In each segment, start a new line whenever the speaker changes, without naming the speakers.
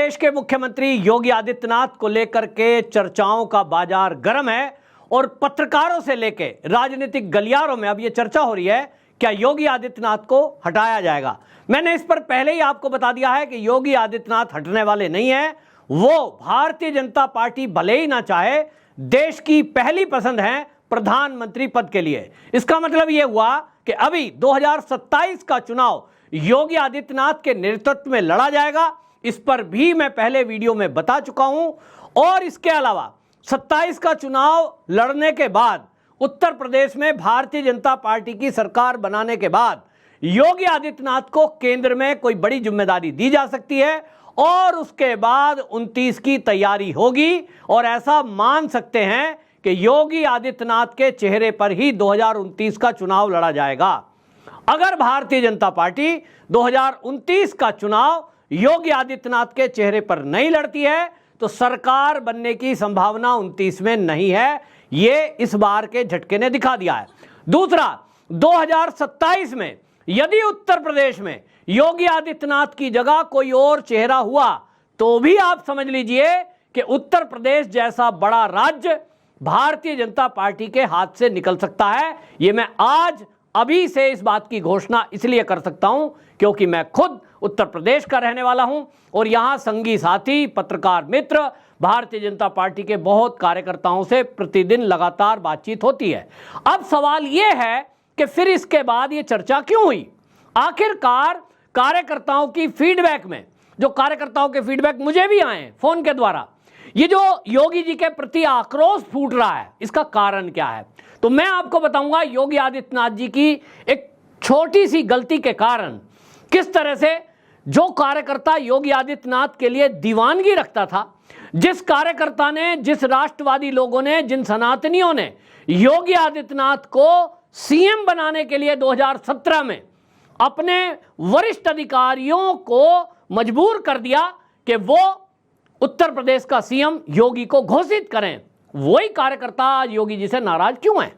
प्रदेश के मुख्यमंत्री योगी आदित्यनाथ को लेकर के चर्चाओं का बाजार गर्म है और पत्रकारों से लेकर राजनीतिक गलियारों में अब यह चर्चा हो रही है क्या योगी आदित्यनाथ को हटाया जाएगा। मैंने इस पर पहले ही आपको बता दिया है कि योगी आदित्यनाथ हटने वाले नहीं है। वो भारतीय जनता पार्टी भले ही ना चाहे देश की पहली पसंद है प्रधानमंत्री पद के लिए। इसका मतलब यह हुआ कि अभी 2027 का चुनाव योगी आदित्यनाथ के नेतृत्व में लड़ा जाएगा। इस पर भी मैं पहले वीडियो में बता चुका हूं। और इसके अलावा 27 का चुनाव लड़ने के बाद उत्तर प्रदेश में भारतीय जनता पार्टी की सरकार बनाने के बाद योगी आदित्यनाथ को केंद्र में कोई बड़ी जिम्मेदारी दी जा सकती है और उसके बाद 29 की तैयारी होगी और ऐसा मान सकते हैं कि योगी आदित्यनाथ के चेहरे पर ही 2029 का चुनाव लड़ा जाएगा। अगर भारतीय जनता पार्टी 2029 का चुनाव योगी आदित्यनाथ के चेहरे पर नहीं लड़ती है तो सरकार बनने की संभावना 29 में नहीं है। ये इस बार के झटके ने दिखा दिया है। दूसरा, 2027 में यदि उत्तर प्रदेश में योगी आदित्यनाथ की जगह कोई और चेहरा हुआ तो भी आप समझ लीजिए कि उत्तर प्रदेश जैसा बड़ा राज्य भारतीय जनता पार्टी के हाथ से निकल सकता है। ये मैं आज अभी से इस बात की घोषणा इसलिए कर सकता हूं क्योंकि मैं खुद उत्तर प्रदेश का रहने वाला हूं और यहां संगी साथी, पत्रकार मित्र, भारतीय जनता पार्टी के बहुत कार्यकर्ताओं से प्रतिदिन लगातार बातचीत होती है। अब सवाल यह है कि फिर इसके बाद यह चर्चा क्यों हुई। आखिरकार कार्यकर्ताओं की फीडबैक में, जो कार्यकर्ताओं के फीडबैक मुझे भी आए फोन के द्वारा, ये जो योगी जी के प्रति आक्रोश फूट रहा है, इसका कारण क्या है? तो मैं आपको बताऊंगा योगी आदित्यनाथ जी की एक छोटी सी गलती के कारण किस तरह से जो कार्यकर्ता योगी आदित्यनाथ के लिए दीवानगी रखता था, जिस कार्यकर्ता ने, जिस राष्ट्रवादी लोगों ने, जिन सनातनियों ने योगी आदित्यनाथ को सीएम बनाने के लिए 2017 में अपने वरिष्ठ अधिकारियों को मजबूर कर दिया कि वो उत्तर प्रदेश का सीएम योगी को घोषित करें, वही कार्यकर्ता आज योगी जी से नाराज क्यों हैं?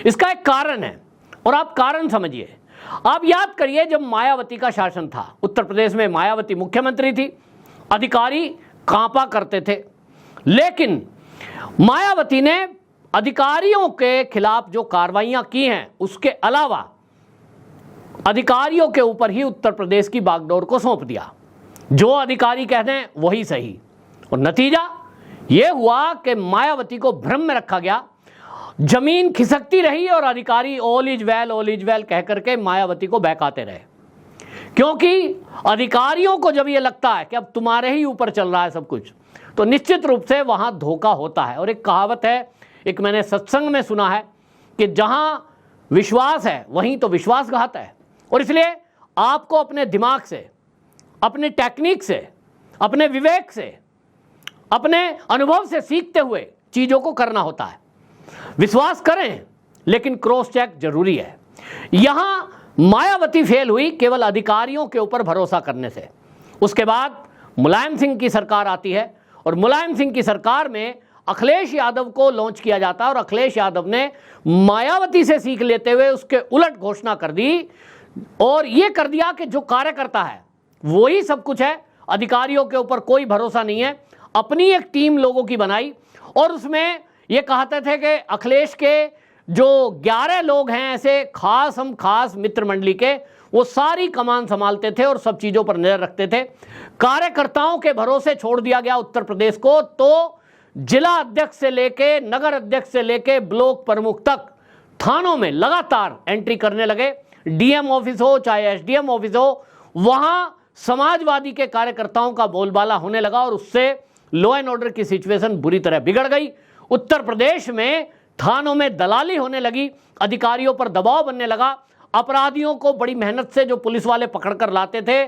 इसका एक कारण है और आप कारण समझिए। आप याद करिए जब मायावती का शासन था, उत्तर प्रदेश में मायावती मुख्यमंत्री थी, अधिकारी कांपा करते थे, लेकिन मायावती ने अधिकारियों के खिलाफ जो कार्रवाइयां की हैं उसके अलावा अधिकारियों के ऊपर ही उत्तर प्रदेश की बागडोर को सौंप दिया। जो अधिकारी कहते हैं वही सही, और नतीजा यह हुआ कि मायावती को भ्रम में रखा गया, जमीन खिसकती रही और अधिकारी ऑल इज वेल कह करके मायावती को बहकाते रहे। क्योंकि अधिकारियों को जब यह लगता है कि अब तुम्हारे ही ऊपर चल रहा है सब कुछ, तो निश्चित रूप से वहां धोखा होता है। और एक कहावत है, एक मैंने सत्संग में सुना है कि जहां विश्वास है वहीं तो विश्वासघात है। और इसलिए आपको अपने दिमाग से, अपने टेक्निक से, अपने विवेक से, अपने अनुभव से सीखते हुए चीजों को करना होता है। विश्वास करें लेकिन क्रॉस चेक जरूरी है। यहां मायावती फेल हुई केवल अधिकारियों के ऊपर भरोसा करने से। उसके बाद मुलायम सिंह की सरकार आती है और मुलायम सिंह की सरकार में अखिलेश यादव को लॉन्च किया जाता है और अखिलेश यादव ने मायावती से सीख लेते हुए उसके उलट घोषणा कर दी और यह कर दिया कि जो कार्यकर्ता है वही सब कुछ है, अधिकारियों के ऊपर कोई भरोसा नहीं है। अपनी एक टीम लोगों की बनाई और उसमें ये कहते थे कि अखिलेश के जो 11 लोग हैं ऐसे खास मित्र मंडली के, वो सारी कमान संभालते थे और सब चीजों पर नजर रखते थे। कार्यकर्ताओं के भरोसे छोड़ दिया गया उत्तर प्रदेश को, तो जिला अध्यक्ष से लेके, नगर अध्यक्ष से लेके, ब्लॉक प्रमुख तक थानों में लगातार एंट्री करने लगे। डीएम ऑफिस हो चाहे एसडीएम ऑफिस हो, वहां समाजवादी के कार्यकर्ताओं का बोलबाला होने लगा और उससे लॉ एंड ऑर्डर की सिचुएशन बुरी तरह बिगड़ गई। उत्तर प्रदेश में थानों में दलाली होने लगी, अधिकारियों पर दबाव बनने लगा, अपराधियों को बड़ी मेहनत से जो पुलिस वाले पकड़कर लाते थे,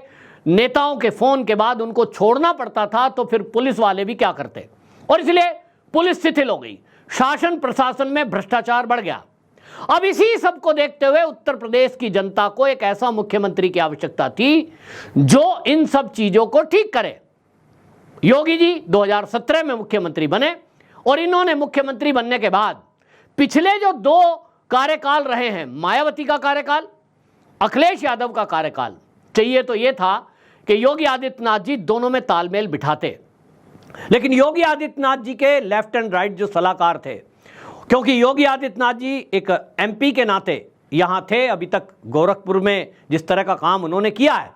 नेताओं के फोन के बाद उनको छोड़ना पड़ता था, तो फिर पुलिस वाले भी क्या करते, और इसलिए पुलिस शिथिल हो गई, शासन प्रशासन में भ्रष्टाचार बढ़ गया। अब इसी सब को देखते हुए उत्तर प्रदेश की जनता को एक ऐसा मुख्यमंत्री की आवश्यकता थी जो इन सब चीजों को ठीक करे। योगी जी 2017 में मुख्यमंत्री बने और इन्होंने मुख्यमंत्री बनने के बाद पिछले जो 2 कार्यकाल रहे हैं, मायावती का कार्यकाल, अखिलेश यादव का कार्यकाल, चाहिए तो यह था कि योगी आदित्यनाथ जी दोनों में तालमेल बिठाते, लेकिन योगी आदित्यनाथ जी के लेफ्ट एंड राइट जो सलाहकार थे, क्योंकि योगी आदित्यनाथ जी एक एमपी के नाते यहाँ थे, अभी तक गोरखपुर में जिस तरह का काम उन्होंने किया है,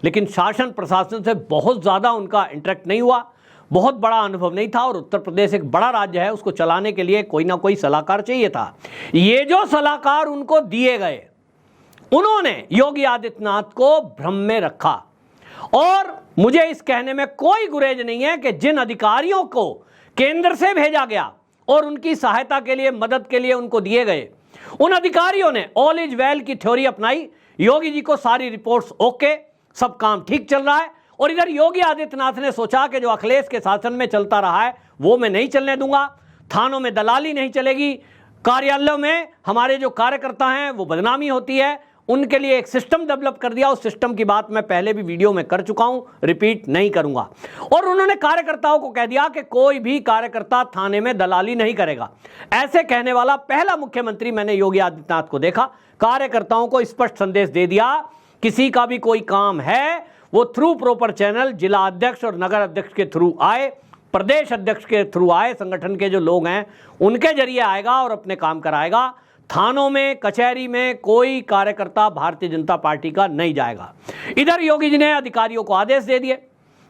लेकिन शासन प्रशासन से बहुत ज़्यादा उनका इंटरेक्ट नहीं हुआ, बहुत बड़ा अनुभव नहीं था, और उत्तर प्रदेश एक बड़ा राज्य है, उसको चलाने के लिए कोई ना कोई सलाहकार चाहिए था। ये जो सलाहकार उनको दिए गए, उन्होंने योगी आदित्यनाथ को भ्रम में रखा। और मुझे इस कहने में कोई गुरेज नहीं है कि जिन अधिकारियों को केंद्र से भेजा गया और उनकी सहायता के लिए, मदद के लिए उनको दिए गए, उन अधिकारियों ने ऑल इज वेल की थ्योरी अपनाई। योगी जी को सारी रिपोर्ट्स ओके, सब काम ठीक चल रहा है, और इधर योगी आदित्यनाथ ने सोचा कि जो अखिलेश के शासन में चलता रहा है वो मैं नहीं चलने दूंगा, थानों में दलाली नहीं चलेगी, कार्यालयों में हमारे जो कार्यकर्ता हैं वो बदनामी होती है, उनके लिए एक सिस्टम डेवलप कर दिया। उस सिस्टम की बात मैं पहले भी वीडियो में कर चुका हूं, रिपीट नहीं करूंगा। और उन्होंने कार्यकर्ताओं को कह दिया कि कोई भी कार्यकर्ता थाने में दलाली नहीं करेगा। ऐसे कहने वाला पहला मुख्यमंत्री मैंने योगी आदित्यनाथ को देखा। कार्यकर्ताओं को स्पष्ट संदेश दे दिया, किसी का भी कोई काम है वो थ्रू प्रॉपर चैनल, जिला अध्यक्ष और नगर अध्यक्ष के थ्रू आए, प्रदेश अध्यक्ष के थ्रू आए, संगठन के जो लोग हैं उनके जरिए आएगा और अपने काम कराएगा। थानों में, कचहरी में कोई कार्यकर्ता भारतीय जनता पार्टी का नहीं जाएगा। इधर योगी जी ने अधिकारियों को आदेश दे दिए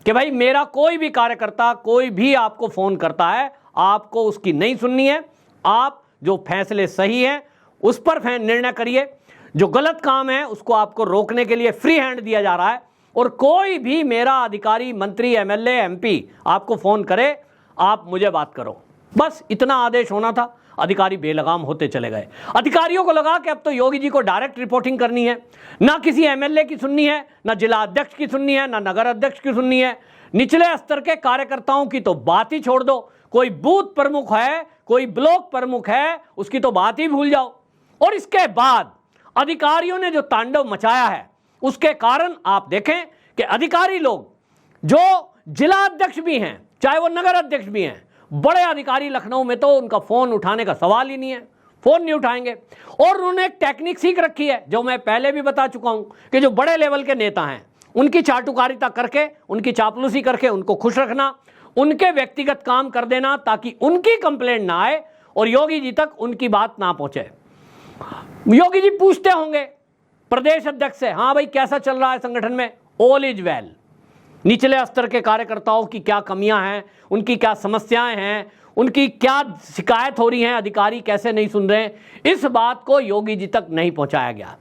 कि भाई मेरा कोई भी कार्यकर्ता, कोई भी आपको फोन करता है, आपको उसकी नहीं सुननी है, आप जो फैसले सही हैं उस पर निर्णय करिए, जो गलत काम है उसको आपको रोकने के लिए फ्री हैंड दिया जा रहा है, और कोई भी मेरा अधिकारी, मंत्री, एमएलए, एमपी आपको फोन करे, आप मुझे बात करो। बस इतना आदेश होना था। अधिकारी बेलगाम होते चले गए। अधिकारियों को लगा कि अब तो योगी जी को डायरेक्ट रिपोर्टिंग करनी है, ना किसी एमएलए की सुननी है, ना जिला अध्यक्ष की सुननी है, ना नगर अध्यक्ष की सुननी है, निचले स्तर के कार्यकर्ताओं की तो बात ही छोड़ दो। कोई बूथ प्रमुख है, कोई ब्लॉक प्रमुख है, उसकी तो बात ही भूल जाओ। और इसके बाद अधिकारियों ने जो तांडव मचाया है उसके कारण आप देखें कि अधिकारी लोग जो जिला अध्यक्ष भी हैं, चाहे वो नगर अध्यक्ष भी हैं, बड़े अधिकारी लखनऊ में तो उनका फोन उठाने का सवाल ही नहीं है, फोन नहीं उठाएंगे। और उन्होंने एक टेक्निक सीख रखी है, जो मैं पहले भी बता चुका हूं, कि जो बड़े लेवल के नेता हैं उनकी चाटुकारिता करके, उनकी चापलूसी करके उनको खुश रखना, उनके व्यक्तिगत काम कर देना ताकि उनकी कंप्लेंट ना आए और योगी जी तक उनकी बात ना पहुंचे। योगी जी पूछते होंगे प्रदेश अध्यक्ष से, हाँ भाई कैसा चल रहा है संगठन में, ऑल इज वेल। निचले स्तर के कार्यकर्ताओं की क्या कमियां हैं, उनकी क्या समस्याएं हैं, उनकी क्या शिकायत हो रही है, अधिकारी कैसे नहीं सुन रहे, इस बात को योगी जी तक नहीं पहुंचाया गया।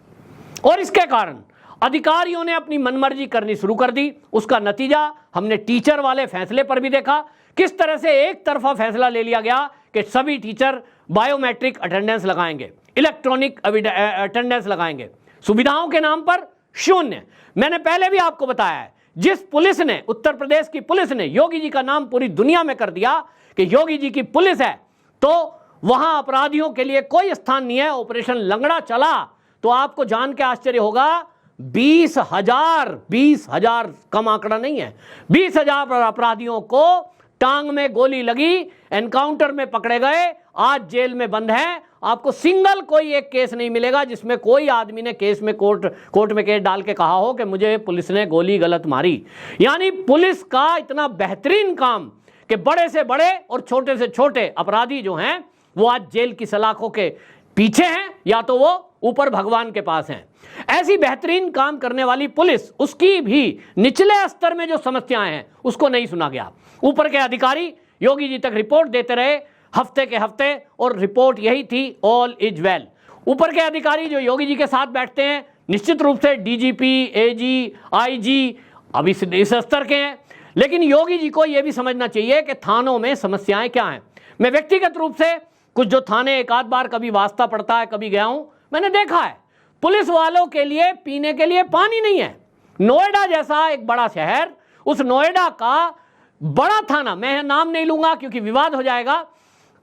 और इसके कारण अधिकारियों ने अपनी मनमर्जी करनी शुरू कर दी। उसका नतीजा हमने टीचर वाले फैसले पर भी देखा, किस तरह से एक तरफा फैसला ले लिया गया कि सभी टीचर बायोमेट्रिक अटेंडेंस लगाएंगे, इलेक्ट्रॉनिक अटेंडेंस लगाएंगे, सुविधाओं के नाम पर शून्य। मैंने पहले भी आपको बताया है, जिस पुलिस ने, उत्तर प्रदेश की पुलिस ने योगी जी का नाम पूरी दुनिया में कर दिया कि योगी जी की पुलिस है, तो वहां अपराधियों के लिए कोई स्थान नहीं है। ऑपरेशन लंगड़ा चला तो आपको जान के आश्चर्य होगा, 20,000 कम आंकड़ा नहीं है, 20,000 अपराधियों को टांग में गोली लगी, एनकाउंटर में पकड़े गए, आज जेल में बंद है। आपको सिंगल कोई एक केस नहीं मिलेगा जिसमें कोई आदमी ने केस में कोर्ट में केस डाल के कहा हो कि मुझे पुलिस ने गोली गलत मारी। यानी पुलिस का इतना बेहतरीन काम कि बड़े से बड़े और छोटे से छोटे अपराधी जो हैं वो आज जेल की सलाखों के पीछे हैं, या तो वो ऊपर भगवान के पास हैं। ऐसी बेहतरीन काम करने वाली पुलिस, उसकी भी निचले स्तर में जो समस्याएं हैं उसको नहीं सुना गया। ऊपर के अधिकारी योगी जी तक रिपोर्ट देते रहे हफ्ते के हफ्ते, और रिपोर्ट यही थी, ऑल इज वेल। ऊपर के अधिकारी जो योगी जी के साथ बैठते हैं, निश्चित रूप से डीजीपी, एजी, आईजी अभी इस स्तर के हैं, लेकिन योगी जी को यह भी समझना चाहिए कि थानों में समस्याएं क्या हैं। मैं व्यक्तिगत रूप से कुछ जो थाने एक आध बार कभी वास्ता पड़ता है, कभी गया हूं, मैंने देखा है पुलिस वालों के लिए पीने के लिए पानी नहीं है। नोएडा जैसा एक बड़ा शहर, उस नोएडा का बड़ा थाना, मैं नाम नहीं लूंगा क्योंकि विवाद हो जाएगा,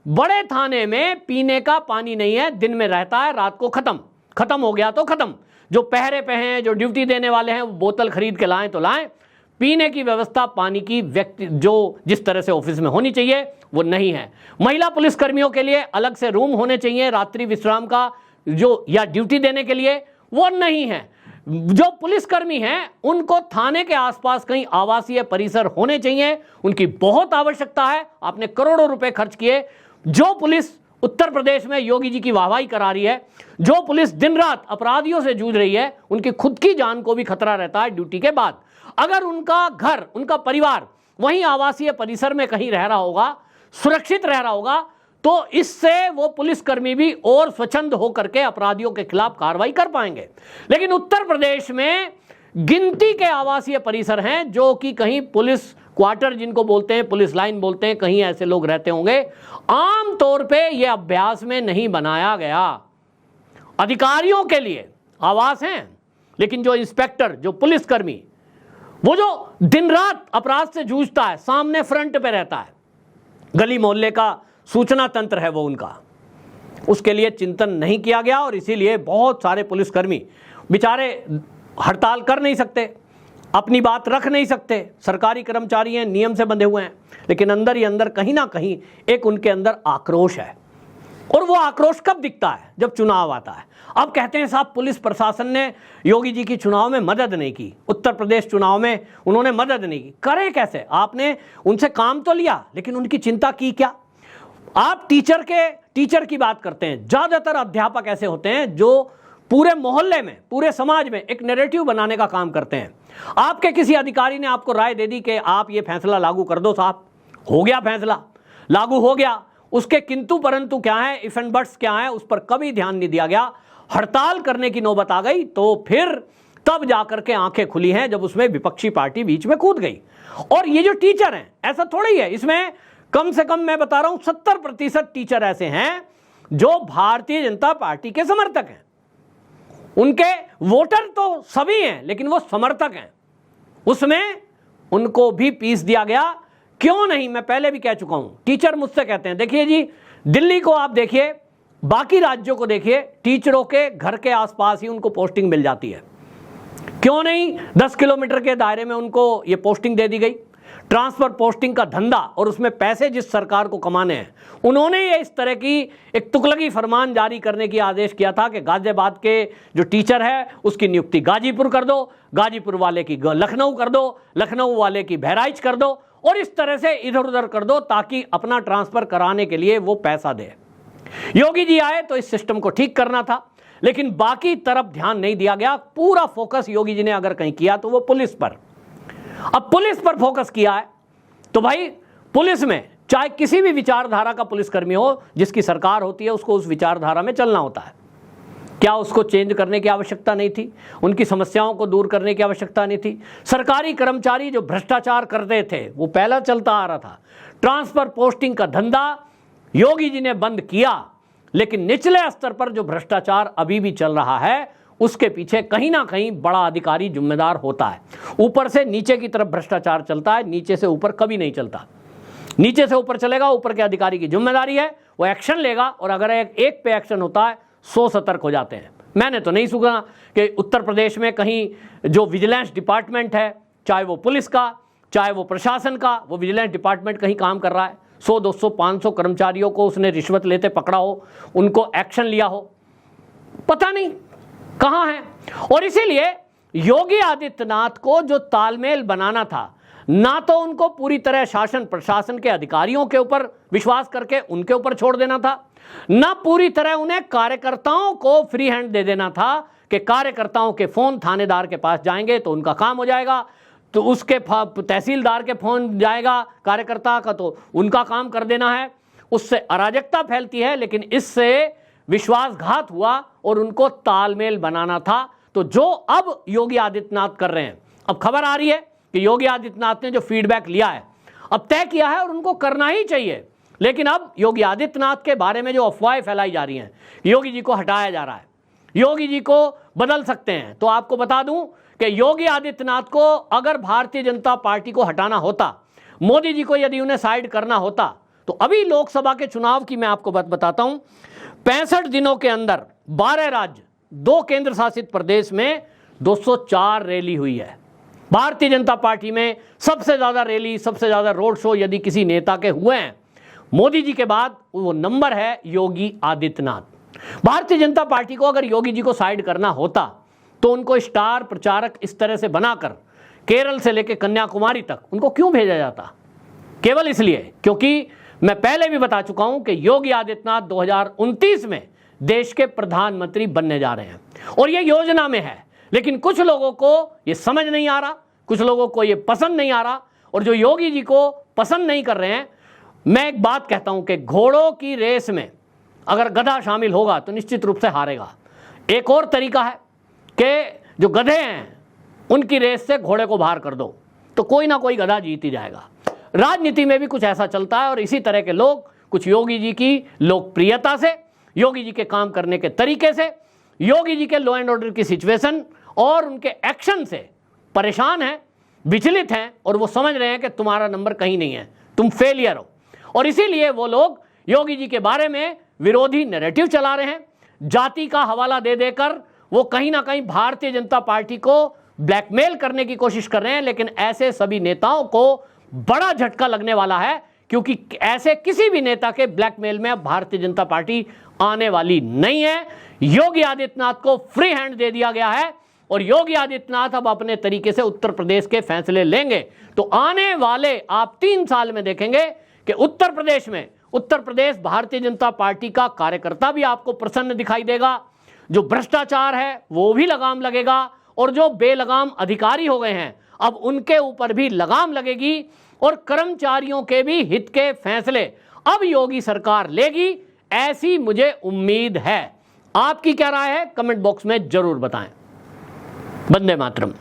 बड़े थाने में पीने का पानी नहीं है, दिन में रहता है, रात को खत्म हो गया तो खत्म। जो पहरे पे हैं, जो ड्यूटी देने वाले हैं, वो बोतल खरीद के लाएं तो लाएं। पीने की व्यवस्था, पानी की व्यक्ति जो जिस तरह से ऑफिस में होनी चाहिए वो नहीं है। महिला पुलिसकर्मियों के लिए अलग से रूम होने चाहिए रात्रि विश्राम का, जो या ड्यूटी देने के लिए, वो नहीं है। जो पुलिसकर्मी हैं उनको थाने के आसपास कहीं आवासीय परिसर होने चाहिए, उनकी बहुत आवश्यकता है। आपने करोड़ों रुपए खर्च किए। जो पुलिस उत्तर प्रदेश में योगी जी की वाहवाही करा रही है, जो पुलिस दिन रात अपराधियों से जूझ रही है, उनकी खुद की जान को भी खतरा रहता है ड्यूटी के बाद। अगर उनका घर, उनका परिवार वहीं आवासीय परिसर में कहीं रह रहा होगा, सुरक्षित रह रहा होगा, तो इससे वो पुलिसकर्मी भी और स्वच्छंद होकर के अपराधियों के खिलाफ कार्रवाई कर पाएंगे। लेकिन उत्तर प्रदेश में गिनती के आवासीय परिसर हैं जो कि कहीं पुलिस क्वार्टर जिनको बोलते हैं, पुलिस लाइन बोलते हैं, कहीं ऐसे लोग रहते होंगे। आम तौर पे ये अभ्यास में नहीं बनाया गया। अधिकारियों के लिए आवास हैं, लेकिन जो इंस्पेक्टर, जो पुलिसकर्मी, वो जो दिन रात अपराध से जूझता है, सामने फ्रंट पे रहता है, गली मोहल्ले का सूचना तंत्र है वो उनका, उसके लिए चिंतन नहीं किया गया। और इसीलिए बहुत सारे पुलिसकर्मी बेचारे हड़ताल कर नहीं सकते, अपनी बात रख नहीं सकते। सरकारी कर्मचारी हैं, नियम से बंधे हुए हैं, लेकिन अंदर ही अंदर कहीं ना कहीं एक उनके अंदर आक्रोश है। और वो आक्रोश कब दिखता है? जब चुनाव आता है। अब कहते हैं साहब पुलिस प्रशासन ने योगी जी की चुनाव में मदद नहीं की, उत्तर प्रदेश चुनाव में उन्होंने मदद नहीं की। करे कैसे? आपने उनसे काम तो लिया, लेकिन उनकी चिंता की क्या? आप टीचर की बात करते हैं। ज्यादातर अध्यापक ऐसे होते हैं जो पूरे मोहल्ले में, पूरे समाज में एक नैरेटिव बनाने का काम करते हैं। आपके किसी अधिकारी ने आपको राय दे दी कि आप ये फैसला लागू कर दो साहब, हो गया फैसला, लागू हो गया। उसके किंतु परंतु क्या है, इफ एंड बट्स क्या है, उस पर कभी ध्यान नहीं दिया गया। हड़ताल करने की नौबत आ गई तो फिर तब जाकर के आंखें खुली हैं, जब उसमें विपक्षी पार्टी बीच में कूद गई। और ये जो टीचर हैं, ऐसा थोड़ा ही है, इसमें कम से कम मैं बता रहा हूं 70% टीचर ऐसे हैं जो भारतीय जनता पार्टी के समर्थक हैं। उनके वोटर तो सभी हैं, लेकिन वो समर्थक हैं। उसमें उनको भी पीस दिया गया। क्यों नहीं? मैं पहले भी कह चुका हूं। टीचर मुझसे कहते हैं, देखिए जी, दिल्ली को आप देखिए, बाकी राज्यों को देखिए, टीचरों के घर के आसपास ही उनको पोस्टिंग मिल जाती है। क्यों नहीं 10 किलोमीटर के दायरे में उनको ये पोस्टिंग दे दी गई? ट्रांसफर पोस्टिंग का धंधा और उसमें पैसे जिस सरकार को कमाने हैं, उन्होंने ये इस तरह की एक तुगलकी फरमान जारी करने की आदेश किया था कि गाजियाबाद के जो टीचर है उसकी नियुक्ति गाजीपुर कर दो, गाजीपुर वाले की लखनऊ कर दो, लखनऊ वाले की बहराइच कर दो, और इस तरह से इधर उधर कर दो ताकि अपना ट्रांसफर कराने के लिए वो पैसा दे। योगी जी आए तो इस सिस्टम को ठीक करना था, लेकिन बाकी तरफ ध्यान नहीं दिया गया। पूरा फोकस योगी जी ने अगर कहीं किया तो वो पुलिस पर। अब पुलिस पर फोकस किया है तो भाई पुलिस में चाहे किसी भी विचारधारा का पुलिसकर्मी हो, जिसकी सरकार होती है उसको उस विचारधारा में चलना होता है। क्या उसको चेंज करने की आवश्यकता नहीं थी? उनकी समस्याओं को दूर करने की आवश्यकता नहीं थी? सरकारी कर्मचारी जो भ्रष्टाचार करते थे वो पहला चलता आ रहा था। ट्रांसफर पोस्टिंग का धंधा योगी जी ने बंद किया, लेकिन निचले स्तर पर जो भ्रष्टाचार अभी भी चल रहा है उसके पीछे कहीं ना कहीं बड़ा अधिकारी जिम्मेदार होता है। ऊपर से नीचे की तरफ भ्रष्टाचार चलता है, नीचे से ऊपर कभी नहीं चलता। नीचे से ऊपर चलेगा, ऊपर के अधिकारी की जिम्मेदारी है, वो एक्शन लेगा, और अगर एक पे एक्शन होता है 100 सतर्क हो जाते हैं। मैंने तो नहीं सुना कि उत्तर प्रदेश में कहीं जो विजिलेंस डिपार्टमेंट है, चाहे वो पुलिस का, चाहे वो प्रशासन का, वो विजिलेंस डिपार्टमेंट कहीं काम कर रहा है, 100, 200, 500 कर्मचारियों को उसने रिश्वत लेते पकड़ा हो, उनको एक्शन लिया हो, पता नहीं कहां है। और इसीलिए योगी आदित्यनाथ को जो तालमेल बनाना था, ना तो उनको पूरी तरह शासन प्रशासन के अधिकारियों के ऊपर विश्वास करके उनके ऊपर छोड़ देना था, ना पूरी तरह उन्हें कार्यकर्ताओं को फ्री हैंड दे देना था कि कार्यकर्ताओं के फोन थानेदार के पास जाएंगे तो उनका काम हो जाएगा, तो उसके तहसीलदार के फोन जाएगा कार्यकर्ता का तो उनका काम कर देना है। उससे अराजकता फैलती है, लेकिन इससे विश्वासघात हुआ और उनको तालमेल बनाना था। तो जो अब योगी आदित्यनाथ कर रहे हैं, अब खबर आ रही है कि योगी आदित्यनाथ ने जो फीडबैक लिया है अब तय किया है और उनको करना ही चाहिए। लेकिन अब योगी आदित्यनाथ के बारे में जो अफवाहें फैलाई जा रही हैं, योगी जी को हटाया जा रहा है, योगी जी को बदल सकते हैं, तो आपको बता दूं कि योगी आदित्यनाथ को अगर भारतीय जनता पार्टी को हटाना होता, मोदी जी को यदि उन्हें साइड करना होता, तो अभी लोकसभा के चुनाव की मैं आपको बात बताता हूं, 65 दिनों के अंदर 12 राज्य, 2 केंद्र शासित प्रदेश में 204 रैली हुई है। भारतीय जनता पार्टी में सबसे ज्यादा रैली, सबसे ज्यादा रोड शो यदि किसी नेता के हुए हैं मोदी जी के बाद, वो नंबर है योगी आदित्यनाथ। भारतीय जनता पार्टी को अगर योगी जी को साइड करना होता तो उनको स्टार प्रचारक इस तरह से बनाकर केरल से लेकर कन्याकुमारी तक उनको क्यों भेजा जाता? केवल इसलिए क्योंकि मैं पहले भी बता चुका हूं कि योगी आदित्यनाथ 2029 में देश के प्रधानमंत्री बनने जा रहे हैं और ये योजना में है। लेकिन कुछ लोगों को ये समझ नहीं आ रहा, कुछ लोगों को ये पसंद नहीं आ रहा, और जो योगी जी को पसंद नहीं कर रहे हैं, मैं एक बात कहता हूं कि घोड़ों की रेस में अगर गधा शामिल होगा तो निश्चित रूप से हारेगा। एक और तरीका है कि जो गधे हैं उनकी रेस से घोड़े को बाहर कर दो तो कोई ना कोई गधा जीत ही जाएगा। राजनीति में भी कुछ ऐसा चलता है और इसी तरह के लोग कुछ योगी जी की लोकप्रियता से, योगी जी के काम करने के तरीके से, योगी जी के लॉ एंड ऑर्डर की सिचुएशन और उनके एक्शन से परेशान हैं, विचलित हैं और वो समझ रहे हैं कि तुम्हारा नंबर कहीं नहीं है, तुम फेलियर हो। और इसीलिए वो लोग योगी जी के बारे में विरोधी नैरेटिव चला रहे हैं। जाति का हवाला दे देकर वो कहीं ना कहीं भारतीय जनता पार्टी को ब्लैकमेल करने की कोशिश कर रहे हैं। लेकिन ऐसे सभी नेताओं को बड़ा झटका लगने वाला है, क्योंकि ऐसे किसी भी नेता के ब्लैकमेल में अब भारतीय जनता पार्टी आने वाली नहीं है। योगी आदित्यनाथ को फ्री हैंड दे दिया गया है और योगी आदित्यनाथ अब अपने तरीके से उत्तर प्रदेश के फैसले लेंगे। तो आने वाले आप 3 साल में देखेंगे कि उत्तर प्रदेश में, उत्तर प्रदेश भारतीय जनता पार्टी का कार्यकर्ता भी आपको प्रसन्न दिखाई देगा, जो भ्रष्टाचार है वो भी लगाम लगेगा और जो बेलगाम अधिकारी हो गए हैं अब उनके ऊपर भी लगाम लगेगी और कर्मचारियों के भी हित के फैसले अब योगी सरकार लेगी, ऐसी मुझे उम्मीद है। आपकी क्या राय है कमेंट बॉक्स में जरूर बताएं। वंदे मातरम।